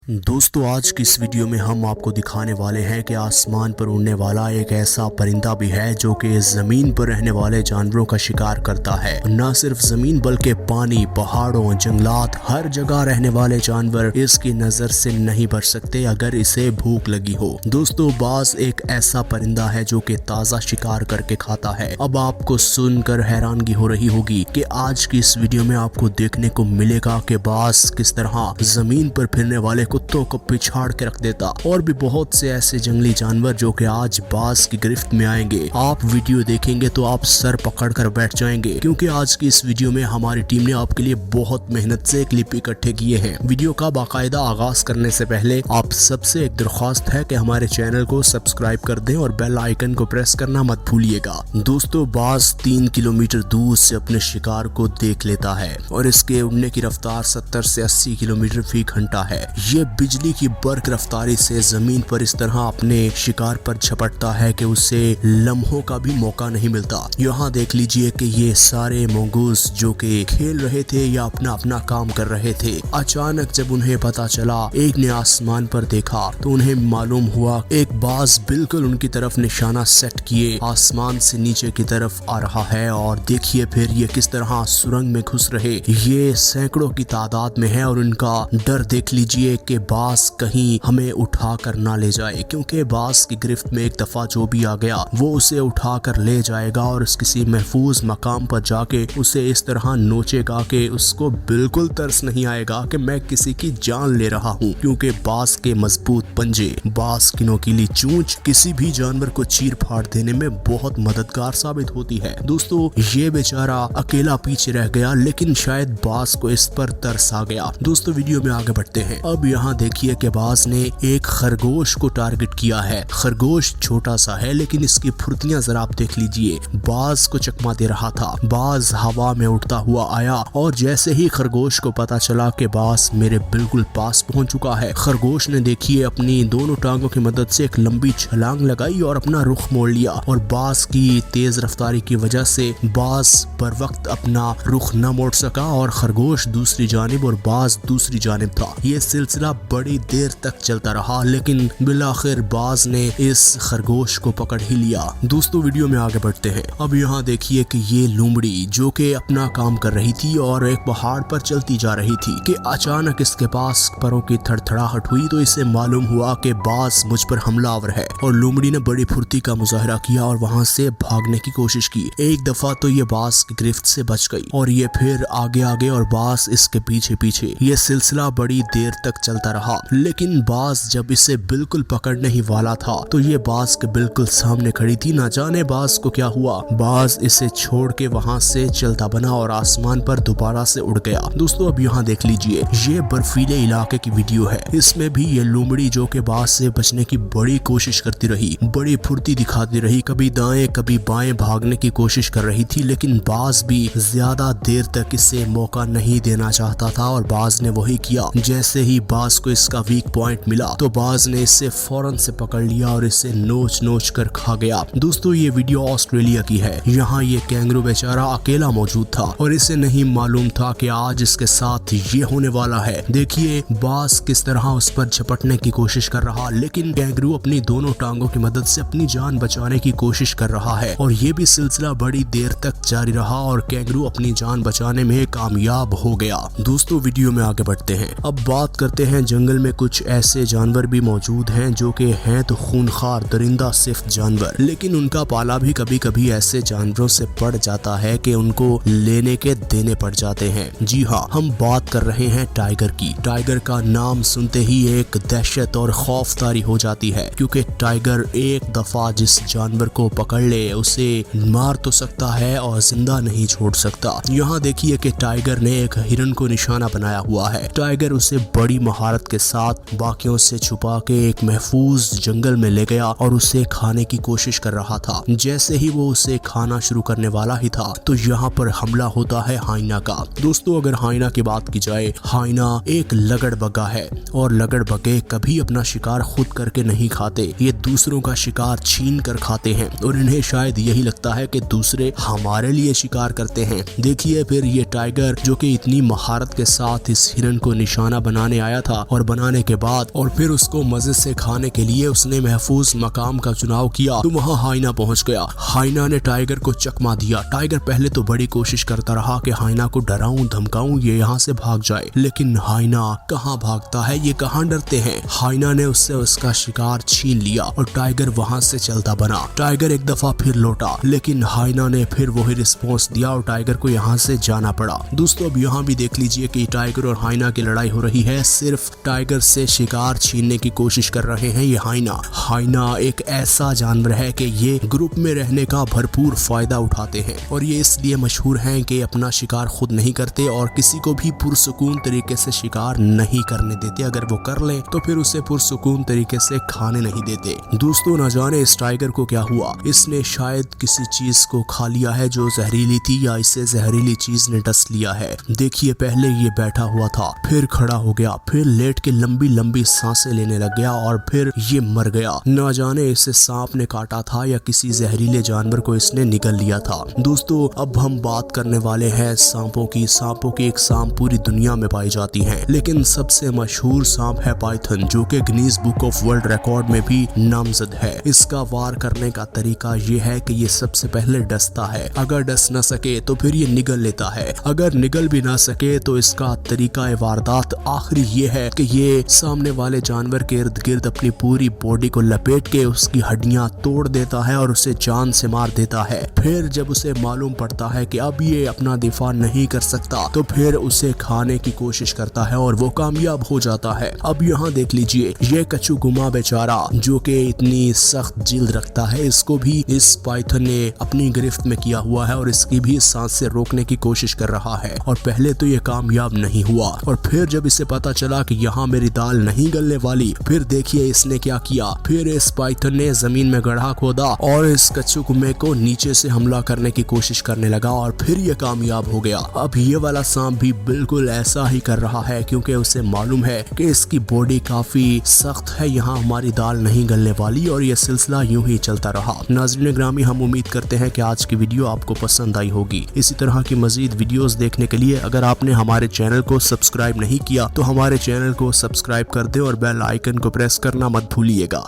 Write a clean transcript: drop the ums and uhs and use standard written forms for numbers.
दोस्तों आज की इस वीडियो में हम आपको दिखाने वाले हैं कि आसमान पर उड़ने वाला एक ऐसा परिंदा भी है जो कि जमीन पर रहने वाले जानवरों का शिकार करता है। न सिर्फ जमीन बल्कि पानी, पहाड़ों, जंगलात, हर जगह रहने वाले जानवर इसकी नजर से नहीं बच सकते अगर इसे भूख लगी हो। दोस्तों बाज एक ऐसा परिंदा है जो कि ताज़ा शिकार करके खाता है। अब आपको सुनकर हैरानगी हो रही होगी कि आज की इस वीडियो में आपको देखने को मिलेगा कि बाज किस तरह जमीन पर फिरने वाले कुत्तों को पिछाड़ के रख देता और भी बहुत से ऐसे जंगली जानवर जो कि आज बाज की गिरफ्त में आएंगे। आप वीडियो देखेंगे तो आप सर पकड़ कर बैठ जाएंगे, क्योंकि आज की इस वीडियो में हमारी टीम ने आपके लिए बहुत मेहनत से क्लिप इकट्ठे किए हैं। वीडियो का बाकायदा आगाज करने से पहले आप सबसे एक दरख्वास्त है कि हमारे चैनल को सब्सक्राइब कर दें और बेल आइकन को प्रेस करना मत भूलिएगा। दोस्तों बाज 3 किलोमीटर दूर से अपने शिकार को देख लेता है और इसके उड़ने की रफ्तार 70 से 80 किलोमीटर फी घंटा है। ये बिजली की बर्क रफ्तारी से जमीन पर इस तरह अपने शिकार पर झपटता है कि उसे लम्हों का भी मौका नहीं मिलता। यहाँ देख लीजिए कि ये सारे मंगूस जो कि खेल रहे थे या अपना अपना काम कर रहे थे, अचानक जब उन्हें पता चला, एक ने आसमान पर देखा तो उन्हें मालूम हुआ एक बाज बिल्कुल उनकी तरफ निशाना सेट किए आसमान से नीचे की तरफ आ रहा है। और देखिए फिर ये किस तरह सुरंग में घुस रहे, ये सैकड़ों की तादाद में है और उनका डर देख लीजिए कि बाज कहीं हमें उठा कर ना ले जाए, क्योंकि बाज की गिरफ्त में एक दफा जो भी आ गया वो उसे उठा कर ले जाएगा और किसी महफूज मकाम पर जाके उसे इस तरह नोचेगा कि उसको बिल्कुल तरस नहीं आएगा कि मैं किसी की जान ले रहा हूँ, क्योंकि बाज के मजबूत पंजे, बाज की नोकीली चोंच किसी भी जानवर को चीर फाड़ देने में बहुत मददगार साबित होती है। दोस्तों ये बेचारा अकेला पीछे रह गया, लेकिन शायद बाज को इस पर तरस आ गया। दोस्तों वीडियो में आगे बढ़ते हैं। अब यहाँ देखिए कि बाज ने एक खरगोश को टारगेट किया है। खरगोश छोटा सा है लेकिन इसकी फुर्तियां जरा आप देख लीजिए, बाज को चकमा दे रहा था। बाज हवा में उड़ता हुआ आया और जैसे ही खरगोश को पता चला कि बाज मेरे बिल्कुल पास पहुंच चुका है, खरगोश ने देखिए अपनी दोनों टांगों की मदद से एक लंबी छलांग लगाई और अपना रुख मोड़ लिया। और बाज की तेज रफ्तारी की वजह से बाज बर वक्त अपना रुख न मोड़ सका और खरगोश दूसरी जानिब और बाज दूसरी जानिब था। ये सिलसिला बड़ी देर तक चलता रहा, लेकिन बिलाखिर बाज ने इस खरगोश को पकड़ ही लिया। दोस्तों वीडियो में आगे बढ़ते हैं। अब यहाँ देखिए कि ये लोमड़ी जो कि अपना काम कर रही थी और एक पहाड़ पर चलती जा रही थी कि अचानक इसके पास पैरों की थड़थड़ाहट हुई तो इसे मालूम हुआ कि बाज मुझ पर हमलावर है और लोमड़ी ने बड़ी फुर्ती का मुजाहरा किया और वहां से भागने की कोशिश की। एक दफा तो ये बाज की गिरफ्त से बच गई और ये फिर आगे आगे और बाज इसके पीछे पीछे। ये सिलसिला बड़ी देर तक चलता रहा, लेकिन बाज जब इसे बिल्कुल पकड़ने ही वाला था तो ये बाज के बिल्कुल सामने खड़ी थी। ना जाने बाज को क्या हुआ, बाज इसे छोड़ के वहां से चलता बना और आसमान पर दोबारा से उड़ गया। दोस्तों अब यहाँ देख लीजिए, ये बर्फीले इलाके की वीडियो है। इसमें भी ये लोमड़ी जो के बाज से बचने की बड़ी कोशिश करती रही, बड़ी फुर्ती दिखाती रही, कभी दाएं कभी बाएं भागने की कोशिश कर रही थी, लेकिन बाज भी ज्यादा देर तक इसे मौका नहीं देना चाहता था और बाज ने वही किया। जैसे ही बाज को इसका वीक पॉइंट मिला तो बाज ने इसे फौरन से पकड़ लिया और इसे नोच नोच कर खा गया। दोस्तों ये वीडियो ऑस्ट्रेलिया की है। यहाँ ये कैंगरू बेचारा अकेला मौजूद था और इसे नहीं मालूम था कि आज इसके साथ ये होने वाला है। देखिए बाज किस तरह उस पर झपटने की कोशिश कर रहा, लेकिन कैंगरू अपनी दोनों टांगों की मदद से अपनी जान बचाने की कोशिश कर रहा है और ये भी सिलसिला बड़ी देर तक जारी रहा और कैंगरू अपनी जान बचाने में कामयाब हो गया। दोस्तों वीडियो में आगे बढ़ते हैं। अब बात करते हैं, जंगल में कुछ ऐसे जानवर भी मौजूद हैं जो कि हैं तो खूनखार दरिंदा सिर्फ जानवर, लेकिन उनका पाला भी कभी कभी ऐसे जानवरों से पड़ जाता है कि उनको लेने के देने पड़ जाते हैं। जी हाँ, हम बात कर रहे हैं टाइगर की। टाइगर का नाम सुनते ही एक दहशत और खौफदारी हो जाती है, क्योंकि टाइगर एक दफा जिस जानवर को पकड़ ले उसे मार तो सकता है और जिंदा नहीं छोड़ सकता। यहाँ देखिए कि टाइगर ने एक हिरन को निशाना बनाया हुआ है। टाइगर उसे बड़ी महारत के साथ बाकियों से छुपा के एक महफूज जंगल में ले गया और उसे खाने की कोशिश कर रहा था। जैसे ही वो उसे खाना शुरू करने वाला ही था तो यहाँ पर हमला होता है हाइना का। दोस्तों अगर हाइना की बात की जाए, हाइना एक लगड़बग्गा है और लगड़बग्गे कभी अपना शिकार खुद करके नहीं खाते, ये दूसरों का शिकार छीन कर खाते हैं और इन्हें शायद यही लगता है कि दूसरे हमारे लिए शिकार करते हैं। देखिए फिर ये टाइगर जो कि इतनी महारत के साथ इस हिरन को निशाना बनाने आया था, और बनाने के बाद और फिर उसको मजे से खाने के लिए उसने महफूज मकाम का चुनाव किया तो वहाँ हाइना पहुँच गया। हाइना ने टाइगर को चकमा दिया। टाइगर पहले तो बड़ी कोशिश करता रहा कि हाइना को डराऊं धमकाऊं ये यहाँ से भाग जाए, लेकिन हाइना कहाँ भागता है, ये कहाँ डरते हैं। हाइना ने उससे उसका शिकार छीन लिया और टाइगर वहाँ से चलता बना। टाइगर एक दफा फिर लौटा, लेकिन हाइना ने फिर वही रिस्पॉन्स दिया और टाइगर को यहाँ से जाना पड़ा। दोस्तों अब यहाँ भी देख लीजिए कि टाइगर और हाइना की लड़ाई हो रही है। सिर्फ टाइगर से शिकार छीनने की कोशिश कर रहे हैं ये हाइना। हाइना एक ऐसा जानवर है कि ये ग्रुप में रहने का भरपूर फायदा उठाते हैं और ये इसलिए मशहूर हैं कि अपना शिकार खुद नहीं करते और किसी को भी पुरसुकून तरीके से शिकार नहीं करने देते। अगर वो कर ले तो फिर उसे पुरसुकून तरीके से खाने नहीं देते। दोस्तों न जाने इस टाइगर को क्या हुआ, इसने शायद किसी चीज को खा लिया है जो जहरीली थी या इसे जहरीली चीज ने डस लिया है। देखिए पहले ये बैठा हुआ था, फिर खड़ा हो गया, फिर लेट के लंबी लंबी सांसें लेने लग गया और फिर ये मर गया। न जाने इसे सांप ने काटा था या किसी जहरीले जानवर को इसने निगल लिया था। दोस्तों अब हम बात करने वाले हैं सांपों की। सांपों की एक सांप पूरी दुनिया में पाई जाती है, लेकिन सबसे मशहूर सांप है पाइथन, जो कि Guinness book of world record में भी नामजद है। इसका वार करने का तरीका ये है कि ये सबसे पहले डसता है, अगर डस न सके तो फिर ये निगल लेता है, अगर निगल भी ना सके तो इसका तरीका वारदात आखिरी ये है कि ये सामने वाले जानवर के इर्द गिर्द अपनी पूरी बॉडी को लपेट के उसकी हड्डियां तोड़ देता है और उसे जान से मार देता है। फिर जब उसे मालूम पड़ता है कि अब ये अपना दिफा नहीं कर सकता तो फिर उसे खाने की कोशिश करता है और वो कामयाब हो जाता है। अब यहाँ देख लीजिए ये कचूगुमा बेचारा जो कि इतनी सख्त जिल्द रखता है, इसको भी इस पाइथन ने अपनी गिरफ्त में किया हुआ है और इसकी भी सांस से रोकने की कोशिश कर रहा है। और पहले तो ये कामयाब नहीं हुआ और फिर जब इसे पता चला कि यहाँ मेरी दाल नहीं गलने वाली, फिर देखिए इसने क्या किया। फिर इस पाइथन ने जमीन में गड्ढा खोदा और इस कचूगुमे को नीचे से हमला करने की कोशिश करने लगा और फिर ये कामयाब हो गया। अब ये वाला सांप भी बिल्कुल ऐसा ही कर रहा है क्योंकि उसे मालूम है कि इसकी बॉडी काफी सख्त है, यहाँ हमारी दाल नहीं गलने वाली और ये सिलसिला यूं ही चलता रहा। नाज़रीन ग्रामी हम उम्मीद करते हैं कि आज की वीडियो आपको पसंद आई होगी। इसी तरह की मजीद वीडियोस देखने के लिए अगर आपने हमारे चैनल को सब्सक्राइब नहीं किया तो हमारे चैनल को सब्सक्राइब कर दे और बेल आइकन को प्रेस करना मत भूलिएगा।